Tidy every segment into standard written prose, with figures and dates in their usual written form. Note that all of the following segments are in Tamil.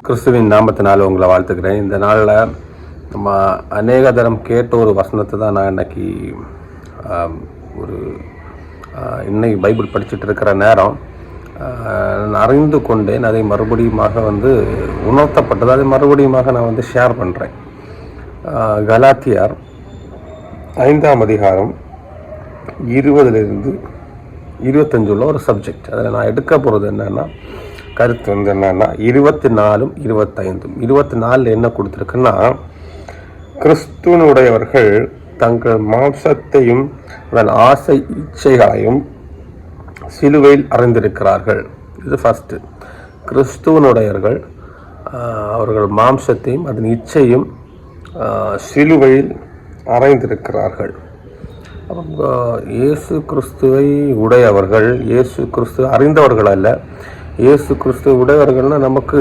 கிறிஸ்துவின் நாமத்தினால் உங்களை வாழ்த்துக்கிறேன். இந்த நாளில் நம்ம அநேக தரம் கேட்ட ஒரு வசனத்தை தான் நான் இன்னைக்கு இன்னைக்கு பைபிள் படிச்சுட்டு இருக்கிற நேரம் நான் அறிந்து கொண்டேன். அதை மறுபடியுமாக உணர்த்தப்பட்டது. அதை மறுபடியுமாக நான் ஷேர் பண்ணுறேன். கலாத்தியர் 5ஆம் அதிகாரம் 20 25 உள்ள ஒரு சப்ஜெக்ட். அதில் நான் எடுக்க போகிறது என்னென்னா, கருத்து என்னென்னா 24 25. 24 என்ன கொடுத்துருக்குன்னா, கிறிஸ்துவனுடையவர்கள் தங்கள் மாம்சத்தையும் அதன் ஆசை இச்சைகளையும் சிலுவையில் அறைந்திருக்கிறார்கள். இது ஃபஸ்ட்டு. கிறிஸ்துவனுடையவர்கள் அவர்கள் மாம்சத்தையும் அதன் இச்சையும் சிலுவையில் அறைந்திருக்கிறார்கள். அப்போ இயேசு கிறிஸ்துவை உடையவர்கள், இயேசு கிறிஸ்துவ அறிந்தவர்கள் அல்ல. இயேசு கிறிஸ்துவ உடையவர்கள்னால் நமக்கு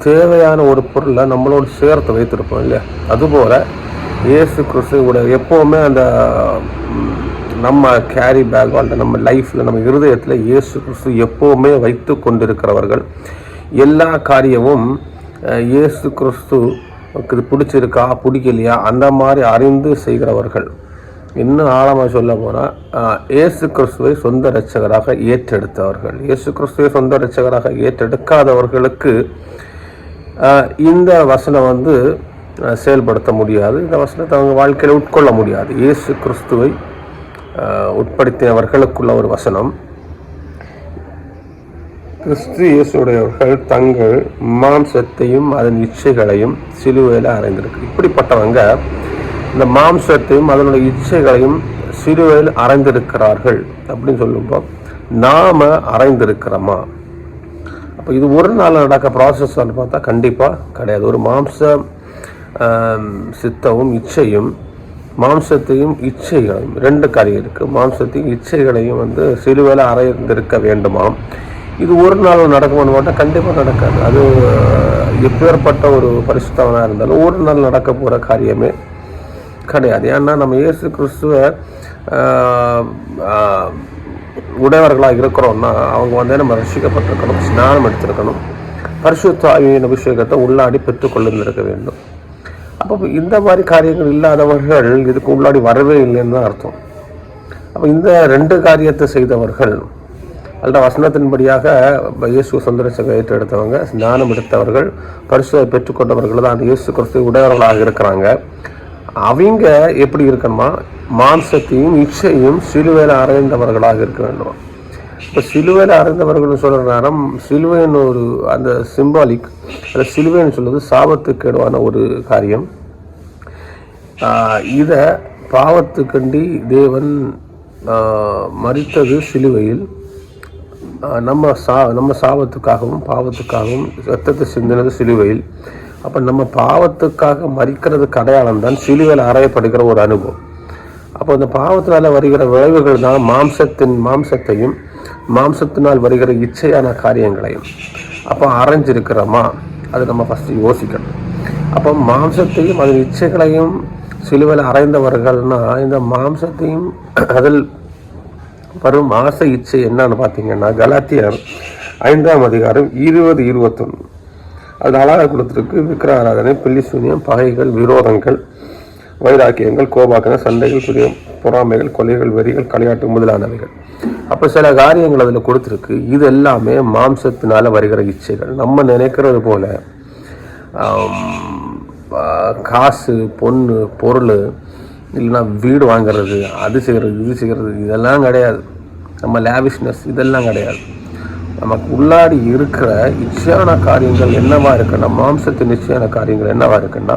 தேவையான ஒரு பொருளை நம்மளோடு சேர்த்து வைத்திருப்போம் இல்லையா? அதுபோல் இயேசு கிறிஸ்துவ உடைய எப்போவுமே அந்த நம்ம கேரி பேக் நம்ம லைஃப்பில் நம்ம இருதயத்தில் இயேசு கிறிஸ்து எப்போவுமே வைத்து கொண்டிருக்கிறவர்கள். எல்லா காரியமும் இயேசு கிறிஸ்துவுக்கு பிடிச்சிருக்கா பிடிக்கலையா அந்த மாதிரி அறிந்து செய்கிறவர்கள். இன்னும் ஆழமாக சொல்ல போனால் இயேசு கிறிஸ்துவை சொந்த இரட்சகராக ஏற்றெடுத்தவர்கள். இயேசு கிறிஸ்துவை சொந்த இரட்சகராக ஏற்றெடுக்காதவர்களுக்கு இந்த வசனம் செயல்படுத்த முடியாது. இந்த வசனத்தை அவங்க வாழ்க்கையில் உட்கொள்ள முடியாது. இயேசு கிறிஸ்துவை உட்படுத்தினவர்களுக்குள்ள ஒரு வசனம். கிறிஸ்து இயேசுடையவர்கள் தங்கள் மாம்சத்தையும் அதன் இச்சைகளையும் சிலுவையில் அறைந்திருக்கு. இப்படிப்பட்டவங்க இந்த மாம்சத்தையும் அதனுடைய இச்சைகளையும் சிலுவையில் அறைந்திருக்கிறார்கள் அப்படின்னு சொல்லும்போது நாம் அறைந்திருக்கிறோமா? அப்போ இது ஒரு நாள் நடக்க ப்ராசஸ் பார்த்தா கண்டிப்பாக கிடையாது. ஒரு சித்தமும் இச்சையும் மாம்சத்தையும் இச்சைகளையும் ரெண்டு காரியம் இருக்குது. மாம்சத்தையும் இச்சைகளையும் சிலுவையில் அறைந்திருக்க வேண்டுமாம். இது ஒரு நாள் நடக்குமான்னு பார்த்தா கண்டிப்பாக நடக்காது. அது எப்பேற்பட்ட ஒரு பரிசுத்தவனாக இருந்தாலும் ஒரு நாள் நடக்க போகிற காரியமே கிடையாது. ஏன்னா நம்ம இயேசு கிறிஸ்துவ உடையவர்களாக இருக்கிறோம்னா அவங்க நம்ம ரட்சிக்கப்பட்டிருக்கணும், ஸ்நானம் எடுத்திருக்கணும், பரிசுத்த ஆவியின் அபிஷேகத்தை உள்ளாடி பெற்றுக்கொண்டிருக்க வேண்டும். அப்போ இந்த மாதிரி காரியங்கள் இல்லாதவர்கள் இதுக்கு உள்ளாடி வரவே இல்லைன்னு தான் அர்த்தம். அப்போ இந்த ரெண்டு காரியத்தை செய்தவர்கள் அல்ல வசனத்தின்படியாக இயேசு சொந்தரட்சக ஏற்றெடுத்தவங்க, ஸ்நானம் எடுத்தவர்கள், பரிசுத்தை பெற்றுக்கொண்டவர்கள் தான் அந்த இயேசு கிறிஸ்துவ உடையவர்களாக இருக்கிறாங்க. அவங்க எப்படி இருக்கணுமா? மாம்சத்தையும் இச்சையும் சிலுவையில் அறைந்தவர்களாக இருக்க வேண்டும். இப்போ சிலுவையில் அறைந்தவர்கள் சொல்கிற நேரம் சிலுவைன்னு ஒரு அந்த சிம்பாலிக், அந்த சிலுவைன்னு சொல்வது சாபத்துக்கேடுவான ஒரு காரியம். இதை பாவத்துக்கண்டி தேவன் மரித்தது சிலுவையில். நம்ம சாபத்துக்காகவும் பாவத்துக்காகவும் ரத்தத்தை சிந்தினது சிலுவையில். அப்போ நம்ம பாவத்துக்காக மரிக்கிறதுக்கு அடையாளம் தான் சிலுவையில் அறையப்படுகிற ஒரு அனுபவம். அப்போ அந்த பாவத்தினால் வருகிற விளைவுகள் தான் மாம்சத்தையும் மாம்சத்தினால் வருகிற இச்சையான காரியங்களையும் அப்போ அரைஞ்சிருக்கிறோமா? அது நம்ம ஃபஸ்ட்டு யோசிக்கணும். அப்போ மாம்சத்தையும் அதன் இச்சைகளையும் சிலுவையில் அறைந்தவர்கள்னா இந்த மாம்சத்தையும் அதில் வரும் ஆசை இச்சை என்னன்னு பார்த்தீங்கன்னா, கலாத்தியர் 5ஆம் அதிகாரம் 20-21 அது அழகாக கொடுத்துருக்கு. விக்கிர ஆராதனை, பில்லி சூனியம், பகைகள், விரோதங்கள், வைராக்கியங்கள், கோபாக்கங்கள், சண்டைகள், பொறாமைகள், கொலைகள், வெறிகள், களியாட்டு முதலானவைகள். அப்போ சில காரியங்கள் அதில் கொடுத்துருக்கு. இது எல்லாமே மாம்சத்தினால வருகிற இச்சைகள். நம்ம நினைக்கிறது போல காசு, பொண்ணு, பொருள், இல்லைன்னா வீடு வாங்கிறது, அது செய்கிறது, இது செய்கிறது, இதெல்லாம் கிடையாது. நம்ம லேவிஷ்னஸ் இதெல்லாம் கிடையாது. நமக்கு உள்ளாடி இருக்கிற இச்சையான காரியங்கள் என்னவா இருக்குன்னா, மாம்சத்தின் இச்சையான காரியங்கள் என்னவா இருக்குன்னா,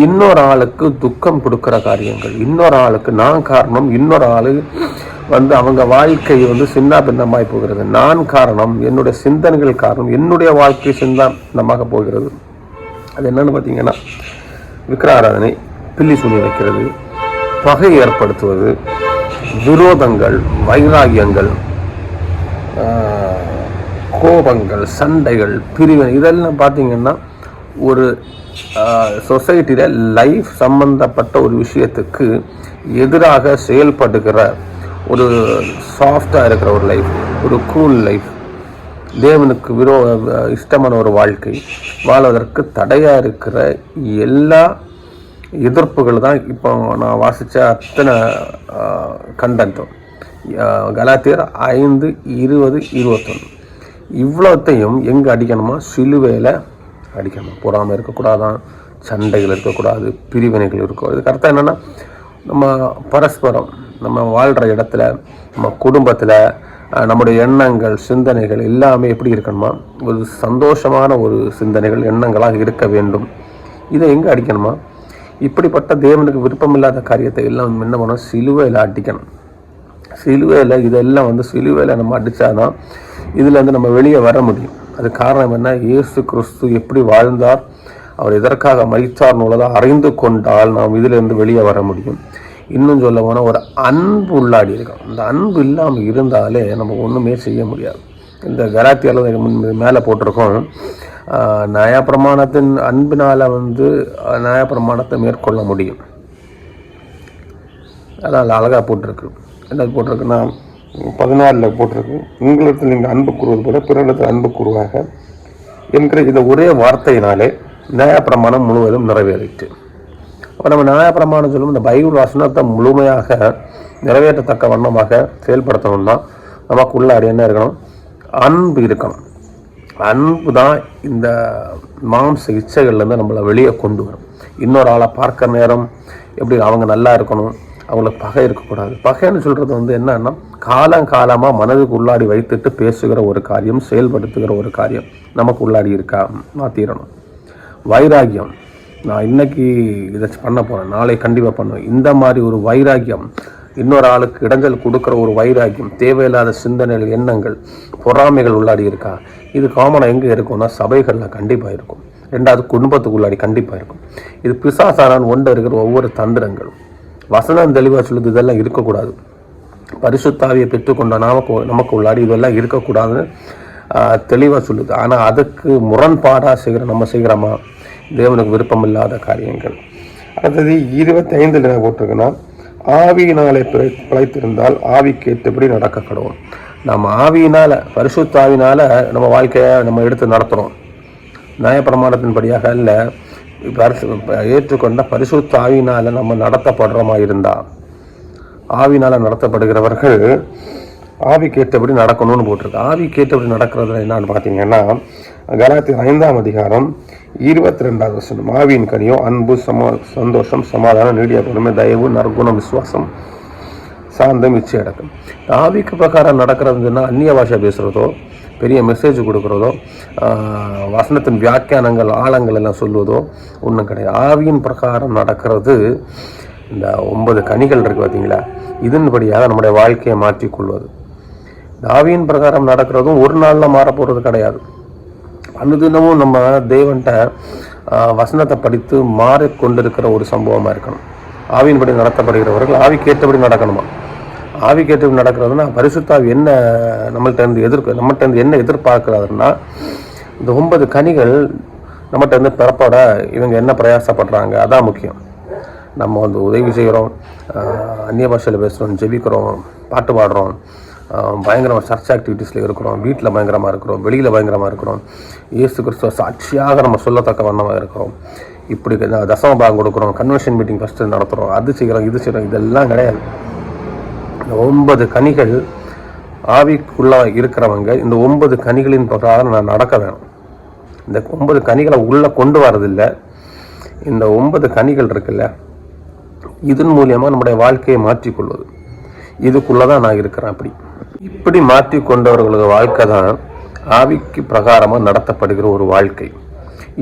இன்னொரு ஆளுக்கு துக்கம் கொடுக்குற காரியங்கள், இன்னொரு ஆளுக்கு நான் காரணம், இன்னொரு ஆளு அவங்க வாழ்க்கை சின்ன பின்னமாய் போகிறது. நான் காரணம், என்னுடைய சிந்தனைகள் காரணம், என்னுடைய வாழ்க்கை சின்னமாக போகிறது. அது என்னன்னு பார்த்தீங்கன்னா, விக்கிர ஆராதனை, பில்லி சூனி வைக்கிறது, பகை ஏற்படுத்துவது, விரோதங்கள், வைராகியங்கள், கோபங்கள், சண்டைகள், பிரிவினை, இதெல்லாம் பார்த்தீங்கன்னா ஒரு சொசைட்டியில் லைஃப் சம்பந்தப்பட்ட ஒரு விஷயத்துக்கு எதிராக செயல்படுகிற ஒரு சாஃப்டாக இருக்கிற ஒரு லைஃப், ஒரு கூல் லைஃப், தேவனுக்கு இஷ்டமான ஒரு வாழ்க்கை வாழ்வதற்கு தடையாக இருக்கிற எல்லா எதிர்ப்புகள் தான் இப்போ நான் வாசித்த அத்தனை கண்டென்ட்டும். கலாத்தியர் 5:20-21 இவ்வளோத்தையும் எங்கே அடிக்கணுமா? சிலுவையில் அடிக்கணும். பொறாமை இருக்கக்கூடாதான், சண்டைகள் இருக்கக்கூடாது, பிரிவினைகள் இருக்கக்கூடாது. இதுக்கு அர்த்தம் என்னென்னா, நம்ம பரஸ்பரம் நம்ம வாழ்கிற இடத்துல, நம்ம குடும்பத்தில் நம்முடைய எண்ணங்கள், சிந்தனைகள் எல்லாமே எப்படி இருக்கணுமா? ஒரு சந்தோஷமான ஒரு சிந்தனைகள், எண்ணங்களாக இருக்க வேண்டும். இதை எங்கே அடிக்கணுமா? இப்படிப்பட்ட தேவனுக்கு விருப்பமில்லாத காரியத்தை எல்லாம் என்ன பண்ணணும்? சிலுவையில் அடிக்கணும். சிலுவையில் இதெல்லாம் சிலுவையில் நம்ம அடித்தாதான் இதுலேருந்து நம்ம வெளியே வர முடியும். அது காரணம் என்ன? இயேசு கிறிஸ்து எப்படி வாழ்ந்தார், அவர் எதற்காக மரித்தார்னு உள்ளதை அறிந்து கொண்டால் நாம் இதிலிருந்து வெளியே வர முடியும். இன்னும் சொல்ல போனால் ஒரு அன்பு உள்ளாடி இருக்கும். இந்த அன்பு இல்லாமல் இருந்தாலே நம்ம ஒன்றுமே செய்ய முடியாது. இந்த கலாத்தியரில் மேலே போட்டிருக்கோம், நியாயப்பிரமாணத்தின் அன்பினால் நியாயப்பிரமாணத்தை மேற்கொள்ள முடியும். அதான் அழகாக போட்டிருக்கு. என்ன போட்டிருக்குன்னா 14 போட்டிருக்கு, உங்களிடத்தில் நீங்கள் அன்பு கூறுவது போல பிறரிடத்தில் அன்பு கூறுவாங்க என்கிற இந்த ஒரே வார்த்தையினாலே நியாயப்பிரமாணம் முழுவதும் நிறைவேறிட்டு. அப்போ நம்ம நியாயப்பிரமாணம் சொல்லும் இந்த பைபிள் வசனத்தை முழுமையாக நிறைவேற்றத்தக்க வண்ணமாக செயல்படுத்தணும்னா நமக்கு உள்ளாடி என்ன இருக்கணும்? அன்பு இருக்கணும். அன்பு தான் இந்த மாம்ச இச்சைகள்லேருந்து நம்மளை வெளியே கொண்டு வரும். இன்னொரு ஆளை பார்க்குற நேரம் எப்படி அவங்க நல்லா இருக்கணும், அவங்களுக்கு பகை இருக்கக்கூடாது. பகைன்னு சொல்கிறது என்னன்னா, காலமாக மனதுக்கு உள்ளாடி வைத்துட்டு பேசுகிற ஒரு காரியம், செயல்படுத்துகிற ஒரு காரியம் நமக்கு உள்ளாடி இருக்கா மாற்றிடணும். வைராக்கியம், நான் இன்னைக்கு இதை பண்ண போகிறேன், நாளை கண்டிப்பாக பண்ணுவேன், இந்த மாதிரி ஒரு வைராக்கியம், இன்னொரு ஆளுக்கு இடைஞ்சல் கொடுக்குற ஒரு வைராக்கியம், தேவையில்லாத சிந்தனைகள், எண்ணங்கள், பொறாமைகள் உள்ளாடி இருக்கா? இது காமனாக எங்கே இருக்கும்னா சபைகளில் கண்டிப்பாக இருக்கும். ரெண்டாவது குடும்பத்துக்கு உள்ளாடி கண்டிப்பாக இருக்கும். இது பிசாசானான் ஒன்று இருக்கிற ஒவ்வொரு தந்திரங்களும். வசனம் தெளிவாக சொல்லுது, இதெல்லாம் இருக்கக்கூடாது. பரிசுத்தாவியை பெற்றுக்கொண்ட நமக்கு உள்ளாடி இதெல்லாம் இருக்கக்கூடாதுன்னு தெளிவாக சொல்லுது. ஆனால் அதுக்கு முரண்பாடாக நம்ம செய்கிறோமா? தேவனுக்கு விருப்பம் இல்லாத காரியங்கள். அடுத்தது 25 போட்டிருக்குன்னா, ஆவியினாலே பிழைத்திருந்தால் ஆவிக்கு ஏற்றபடி நடக்க கடவுள். நம்ம ஆவியினால், பரிசுத்தாவினால் நம்ம வாழ்க்கையை நம்ம எடுத்து நடத்துகிறோம். நியாயப்பிரமாணத்தின்படியாக இல்லை, ஏற்றுக்கொண்ட பரிசுத்த ஆவியினால் நம்ம நடத்தப்படுறோமா இருந்தால், ஆவினால் நடத்தப்படுகிறவர்கள் ஆவிக்கேற்றபடி நடக்கணும்னு போட்டிருக்கு. ஆவிக்கேற்றபடி நடக்கிறதுல என்னன்னு பார்த்தீங்கன்னா, கலாத்தியர் 5:22 ஆவியின் கனியோ அன்பு, சந்தோஷம், சமாதானம், நீடிய பொறுமை, தயவு, நற்குணம், விசுவாசம், சாந்தம், இச்சை அடக்கம். ஆவிக்கு பிரகாரம் நடக்கிறதுன்னா அந்நிய பாஷை பேசுகிறதோ, பெரிய மெசேஜ் கொடுக்குறதோ, வசனத்தின் வியாக்கியானங்கள், ஆழங்கள் எல்லாம் சொல்வதோ ஒன்றும் கிடையாது. ஆவியின் பிரகாரம் நடக்கிறது இந்த 9 கனிகள் இருக்குது பார்த்தீங்களா, இதன்படியாக நம்முடைய வாழ்க்கையை மாற்றிக்கொள்வது. இந்த ஆவியின் பிரகாரம் நடக்கிறதும் ஒரு நாளில் மாறப்போகிறது கிடையாது. அனுதினமும் நம்ம தேவன்கிட்ட வசனத்தை படித்து மாறிக்கொண்டிருக்கிற ஒரு சம்பவமாக இருக்கணும். ஆவியின்படி நடத்தப்படுகிறவர்கள் ஆவிக்கேற்றபடி நடக்கணுமா? ஆவிக்கேற்றபடி நடக்கிறதுனா பரிசுத்தாவி என்ன நம்மகிட்ட என்ன எதிர்பார்க்கிறாருன்னா, இந்த 9 கனிகள் நம்மகிட்ட பிறப்போட இவங்க என்ன பிரயாசப்படுறாங்க, அதான் முக்கியம். நம்ம உதவி செய்கிறோம், அந்நிய பாஷையில் பேசுகிறோம், ஜெபிக்கிறோம், பாட்டு பாடுறோம், பயங்கரமாக சர்ச் ஆக்டிவிட்டீஸில் இருக்கிறோம், வீட்டில் பயங்கரமாக இருக்கிறோம், வெளியில் பயங்கரமாக இருக்கிறோம், இயேசு கிறிஸ்துவ சாட்சியாக நம்ம சொல்லத்தக்க வண்ணமாக இருக்கிறோம், இப்படி தசம பாகம் கொடுக்குறோம், கன்வென்ஷன் மீட்டிங் ஃபஸ்ட்டு நடத்துகிறோம், அது செய்கிறோம், இது செய்கிறோம், இதெல்லாம் கிடையாது. இந்த 9 கனிகள் ஆவிக்குள்ளே இருக்கிறவங்க இந்த 9 கனிகளின் பிரகாரம் நான் நடக்க வேணும். இந்த 9 கனிகளை உள்ளே கொண்டு வரதில்லை. இந்த 9 கனிகள் இருக்குல்ல, இதன் மூலியமாக நம்முடைய வாழ்க்கையை மாற்றிக்கொள்வது, இதுக்குள்ளே தான் நான் இருக்கிறேன். இப்படி மாற்றி கொண்டவர்களுக்கு வாழ்க்கை தான் ஆவிக்கு பிரகாரமாக நடத்தப்படுகிற ஒரு வாழ்க்கை.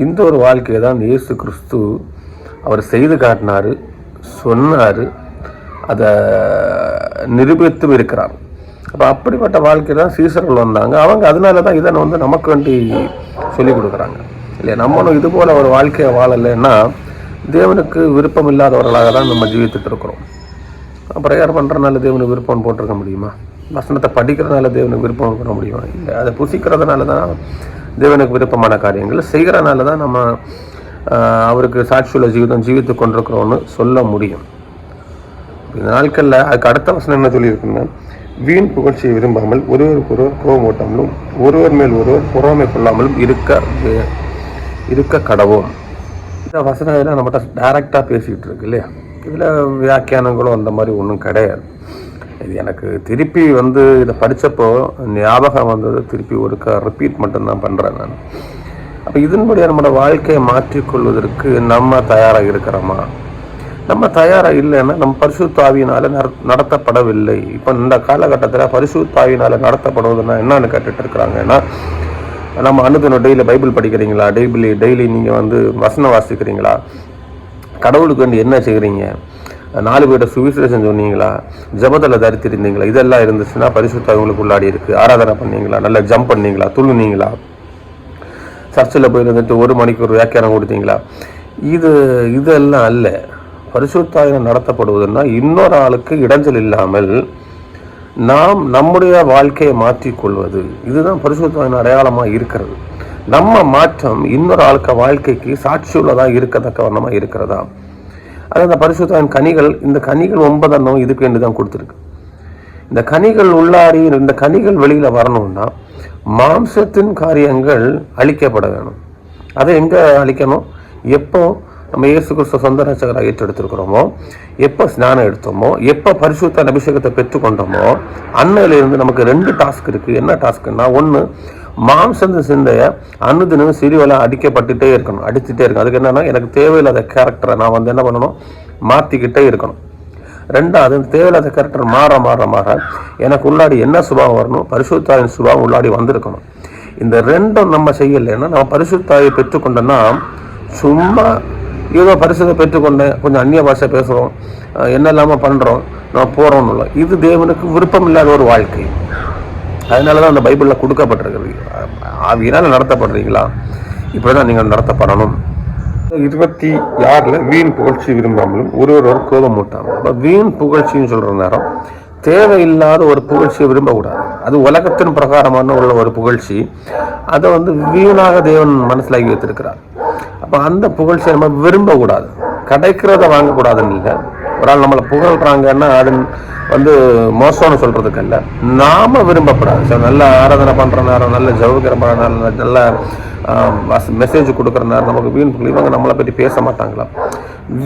இந்த ஒரு வாழ்க்கையை தான் இயேசு கிறிஸ்து அவர் செய்து காட்டினார், சொன்னார், அதை நிரூபித்தும் இருக்கிறார். அப்போ அப்படிப்பட்ட வாழ்க்கை தான் சீசர்கள் வந்தாங்க. அவங்க அதனால தான் இதை நமக்கு வேண்டி சொல்லிக் கொடுக்குறாங்க இல்லையா? நம்மளும் இது போல் ஒரு வாழ்க்கையை வாழலைன்னா தேவனுக்கு விருப்பம் இல்லாதவர்களாக தான் நம்ம ஜீவித்துட்டு இருக்கிறோம். ப்ரேயர் பண்ணுறதுனால தேவனுக்கு விருப்பம் போட்டிருக்க முடியுமா? வசனத்தை படிக்கிறதுனால தேவனுக்கு விருப்பம் பண்ண முடியுமா? இல்லை. அதை புசிக்கிறதுனால தான் தேவனுக்கு விருப்பமான காரியங்கள் செய்கிறனால தான் நம்ம அவருக்கு சாட்சியுள்ள ஜீவிதம் ஜீவித்து கொண்டிருக்கிறோன்னு சொல்ல முடியும். இந்த நாட்களில் அதுக்கு அடுத்த வசனம் என்ன சொல்லியிருக்குன்னா, வீண் புகழ்ச்சியை விரும்பாமல் ஒருவருக்கொருவர் கோபமூட்டாமலும் ஒருவர் மேல் ஒருவர் பொறாமை கொள்ளாமலும் இருக்க கடவோம். இந்த வசனம் எல்லாம் நம்மகிட்ட டைரக்டாக பேசிகிட்டு இருக்கு இல்லையா? இதில் வியாக்கியானங்களும் அந்த மாதிரி ஒன்றும் கிடையாது. இது எனக்கு திருப்பி இதை படித்தப்போ ஞாபகம் வந்தது, திருப்பி ஒருக்க ரிப்பீட் மட்டும்தான் பண்ணுறேன் நான். அப்போ இதன்படியாக நம்மளோட வாழ்க்கையை மாற்றிக்கொள்வதற்கு நம்ம தயாராக இருக்கிறோமா? நம்ம தயாராக இல்லைன்னா நம்ம பரிசுத்த ஆவியினால் நடத்தப்படவில்லை. இப்போ இந்த காலகட்டத்தில் பரிசுத்த ஆவியினால் நடத்தப்படுவதுன்னா என்னன்னு கேட்டுட்டு இருக்கிறாங்கன்னா, நம்ம அனுதினம் டெய்லி பைபிள் படிக்கிறீங்களா? டெய்லி நீங்கள் வசனம் வாசிக்கிறீங்களா? கடவுளுக்கு வேண்டி என்ன செய்கிறீங்க? 4 பேர்ட்ட சுவிசேஷம் சொன்னீங்களா? ஜபத்தில் தரித்திருந்தீங்களா? இதெல்லாம் இருந்துச்சுன்னா பரிசுத்த உங்களுக்கு உள்ளாடி இருக்குது. ஆராதனை பண்ணீங்களா? நல்லா ஜம்ப் பண்ணீங்களா? துள்ளுனீங்களா? சர்ச்சில் போயிருந்துட்டு 1 மணிக்கு ஒரு வியாக்கியானம் கொடுத்தீங்களா? இதெல்லாம் அல்ல. பரிசுத்தாவினால் நடத்தப்படுவதுன்னா இன்னொரு ஆளுக்கு இடைஞ்சல் இல்லாமல் நாம் நம்முடைய வாழ்க்கையை மாற்றிக்கொள்வது. இதுதான் பரிசுத்தாவின் அடையாளமாக இருக்கிறது. நம்ம மாற்றம் இன்னொரு ஆளுக்கு வாழ்க்கைக்கு சாட்சியுள்ளதாக இருக்கத்தக்க வண்ணமாக இருக்கிறதா? அது அந்த பரிசுத்தாவின் கனிகள். இந்த கனிகள் 9 இதுக்கு வேண்டி தான் கொடுத்துருக்கு. இந்த கனிகள் உள்ளாடி இந்த கனிகள் வெளியில் வரணும்னா மாம்சத்தின் காரியங்கள் அழிக்கப்பட வேணும். அதை எங்கே அழிக்கணும்? எப்போ நம்ம இயேசு கிறிஸ்து சொந்த ரட்சகராக ஏற்றெடுத்திருக்கிறோமோ, எப்போ ஸ்நானம் எடுத்தோமோ, எப்போ பரிசுத்த அபிஷேகத்தை பெற்றுக்கொண்டோமோ, அன்னையிலிருந்து நமக்கு 2 டாஸ்க் இருக்குது. என்ன டாஸ்க்குன்னா, 1 மாம்சந்த சிந்தையை அனுதினம் சிறுவெல்லாம் அடிக்கப்பட்டுட்டே இருக்கணும், அடிச்சுட்டே இருக்கணும். அதுக்கு என்னன்னா, எனக்கு தேவையில்லாத கேரக்டரை நான் என்ன பண்ணணும்? மாற்றிக்கிட்டே இருக்கணும். 2வது தேவையில்லாத கேரக்டர் மாற எனக்கு உள்ளாடி என்ன சுபாவம் வரணும்? பரிசுத்தாவின் சுபாவம் உள்ளாடி வந்திருக்கணும். இந்த 2ம் நம்ம செய்யலைன்னா, நம்ம பரிசுத்தாவை பெற்றுக்கொண்டோன்னா சும்மா ஏதோ பரிசுத்தை பெற்றுக்கொண்டேன், கொஞ்சம் அந்நிய பாஷை பேசுகிறோம், என்ன இல்லாமல் பண்ணுறோம், நான் போகிறோம்னு. இது தேவனுக்கு விருப்பம் இல்லாத ஒரு வாழ்க்கை. அதனால தான் அந்த பைபிளில் கொடுக்கப்பட்டிருக்கிறது. ஆவியினால் நடத்தப்படுறீங்களா? இப்படி தான் நீங்கள் நடத்தப்படணும். 26 வீண் புகழ்ச்சி விரும்பாமலும் ஒருவர் கோபம் மூட்டாமல். அப்போ வீண் புகழ்ச்சின்னு சொல்கிற நேரம் தேவையில்லாத ஒரு புகழ்ச்சியை விரும்பக்கூடாது. அது உலகத்தின் பிரகாரமான உள்ள ஒரு புகழ்ச்சி. அதை வீணாக தேவன் மனசிலாகி வைத்திருக்கிறார். அப்போ அந்த புகழ்ச்சியை நம்ம விரும்பக்கூடாது. கிடைக்கிறத வாங்கக்கூடாதுன்னு இல்லை. ஒரு ஆள் நம்மளை புகழ்கிறாங்கன்னா அது மோசம்னு சொல்கிறதுக்கு இல்லை, நாம் விரும்பப்படாது. ஸோ நல்ல ஆராதனை பண்ணுற நேரம், நல்ல ஜவுக்கிற நேரம், நல்ல மெசேஜ் கொடுக்குற நேரம் நமக்கு வீண் புகழ். இவங்க நம்மளை பற்றி பேச மாட்டாங்களா?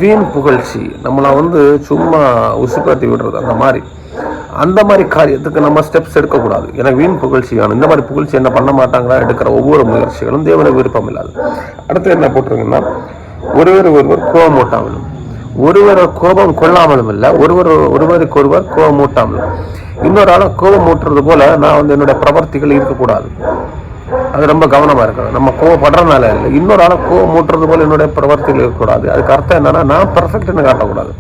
வீண் புகழ்ச்சி நம்மளை சும்மா உசுப்பாட்டி விடுறது. அந்த மாதிரி காரியத்துக்கு நம்ம ஸ்டெப்ஸ் எடுக்கக்கூடாது. எனக்கு வீண் புகழ்ச்சி வேணும். இந்த மாதிரி புகழ்ச்சி என்ன பண்ண மாட்டாங்களா? எடுக்கிற ஒவ்வொரு முயற்சிகளும் தேவனுக்கு விருப்பம் இல்லாது. அடுத்து என்ன போட்டிருக்குன்னா, ஒருவர் கோபம் மூட்டாமலும். ஒருவர் கோபம் கொள்ளாமலும் இல்லை, ஒருவருக்கு ஒருவர் கோபம் மூட்டாமலும். இன்னொரு ஆளை கோபம் மூட்டுறது போல நான் என்னுடைய பிரவர்த்திகள் இருக்கக்கூடாது. அது ரொம்ப கவனமா இருக்கணும். நம்ம கோவப்படுறதுனால இல்லை, இன்னொரு ஆளை கோவம் மூட்டுறது போல என்னுடைய பிரவர்த்திகள் இருக்கக்கூடாது. அதுக்கு அர்த்தம் என்னன்னா, நான் பர்ஃபெக்ட்னு காட்டக்கூடாது.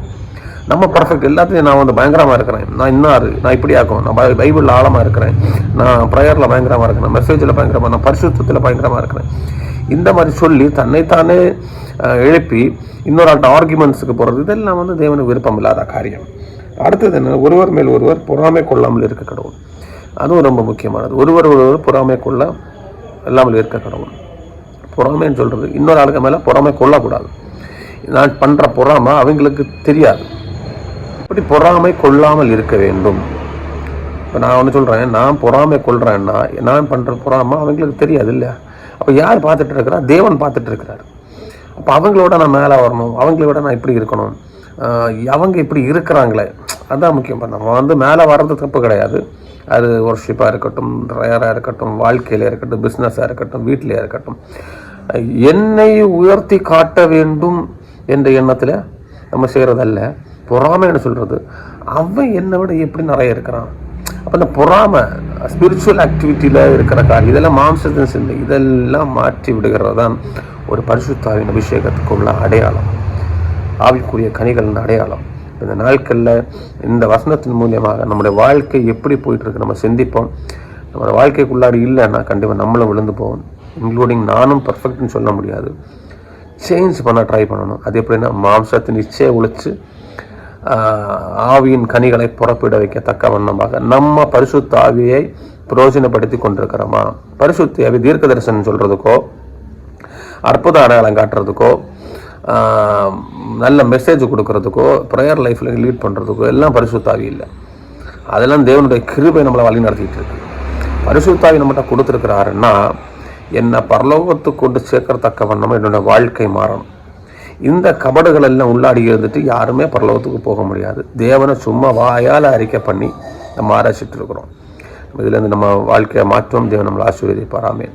நம்ம பர்ஃபெக்ட் எல்லாத்தையும் நான் பயங்கரமாக இருக்கிறேன், நான் இப்படி ஆக்கும், நான் பைபிளில் ஆழமாக இருக்கிறேன், நான் ப்ரேயரில் பயங்கரமாக இருக்கிறேன், மெசேஜில் பயங்கரமாக, நான் பரிசுத்தத்தில் பயங்கரமாக இருக்கிறேன், இந்த மாதிரி சொல்லி தன்னைத்தானே எழுப்பி இன்னொரு ஆள்கிட்ட ஆர்குமெண்ட்ஸுக்கு போகிறது, இதெல்லாம் தேவனுக்கு விருப்பம் இல்லாத காரியம். அடுத்தது என்ன? ஒருவர் மேல் ஒருவர் பொறாமை கொள்ளாமல் இருக்க கடவுள். அதுவும் ரொம்ப முக்கியமானது. ஒருவர் பொறாமை கொள்ள இல்லாமல் இருக்க கடவுள். பொறாமைன்னு சொல்கிறது இன்னொரு ஆளுக்கு மேலே பொறாமை கொள்ளக்கூடாது. நான் பண்ணுற பொறாமை அவங்களுக்கு தெரியாது. இப்படி பொறாமை கொள்ளாமல் இருக்க வேண்டும். இப்போ நான் ஒன்று சொல்கிறேன், நான் பொறாமை கொள்கிறேன்னா நான் பண்ணுற பொறாமை அவங்களுக்கு தெரியாது இல்லையா? அப்போ யார் பார்த்துட்டு இருக்கிறா? தேவன் பார்த்துட்டு இருக்கிறார். அப்போ அவங்களோட நான் மேலே வரணும், அவங்களோட நான் இப்படி இருக்கணும், அவங்க இப்படி இருக்கிறாங்களே, அதுதான் முக்கியம். நம்ம மேலே வர்றது தப்பு கிடையாது. அது ஒர்ஷிப்பாக இருக்கட்டும், ப்ரேயராக இருக்கட்டும், வாழ்க்கையில் இருக்கட்டும், பிஸ்னஸாக இருக்கட்டும், வீட்டிலையாக இருக்கட்டும், என்னை உயர்த்தி காட்ட வேண்டும் என்ற எண்ணத்தில் நம்ம செய்கிறதல்ல. பொறாமைன்னு சொல்கிறது அவன் என்னை விட எப்படி நிறைய இருக்கிறான். அப்போ இந்த பொறாமை ஸ்பிரிச்சுவல் ஆக்டிவிட்டியில் இருக்கிற காரியம், இதெல்லாம் மாம்சத்தின் சிந்தை, இதெல்லாம் மாற்றி விடுகிறது தான் ஒரு பரிசுத்தாவின் அபிஷேகத்துக்கு உள்ள அடையாளம், ஆவிக்குரிய கனிகளின் அடையாளம். இந்த நாட்களில் இந்த வசனத்தின் மூலியமாக நம்முடைய வாழ்க்கை எப்படி போயிட்டுருக்கு நம்ம சிந்திப்போம். நம்மளோட வாழ்க்கைக்குள்ளாடி இல்லைன்னா கண்டிப்பாக நம்மளும் விழுந்து போவோம். இன்க்ளூடிங் நானும் பர்ஃபெக்ட்னு சொல்ல முடியாது. சேஞ்ச் பண்ண ட்ரை பண்ணணும். அது எப்படின்னா மாம்சத்தின் இச்சையை ஒழித்து ஆவியின் கனிகளை புறப்பிட வைக்கத்தக்க வண்ணமாக நம்ம பரிசுத்த ஆவியை பிரயோஜனப்படுத்தி கொண்டிருக்கிறோமா? பரிசுத்த ஆவி தீர்க்க தரிசனம் சொல்கிறதுக்கோ, அற்புத அடையாளம் காட்டுறதுக்கோ, நல்ல மெசேஜ் கொடுக்கறதுக்கோ, ப்ரேயர் லைஃப்பில் லீட் பண்ணுறதுக்கோ எல்லாம் பரிசுத்த ஆவி இல்லை. அதெல்லாம் தேவனுடைய கிருபை நம்மளை வழி நடத்திட்டு இருக்கு. பரிசுத்தாவி நம்மகிட்ட கொடுத்துருக்கிறாருன்னா என்னை பரலோகத்துக்கு கொண்டு சேர்க்கறத்தக்க வண்ணமாக என்னோட வாழ்க்கை மாறணும். இந்த கபடுகள் எல்லாம் உள்ளாடி இருந்துட்டு யாருமே பரலோகத்துக்கு போக முடியாது. தேவனை சும்மா வாயால் அறிக்கை பண்ணி நம்ம ஆராய்ச்சிட்டு இருக்கிறோம். இதுலேருந்து நம்ம வாழ்க்கையை மாற்றம் தேவன் நம்மளை ஆசீர்வதிப்பார். ஆமென்.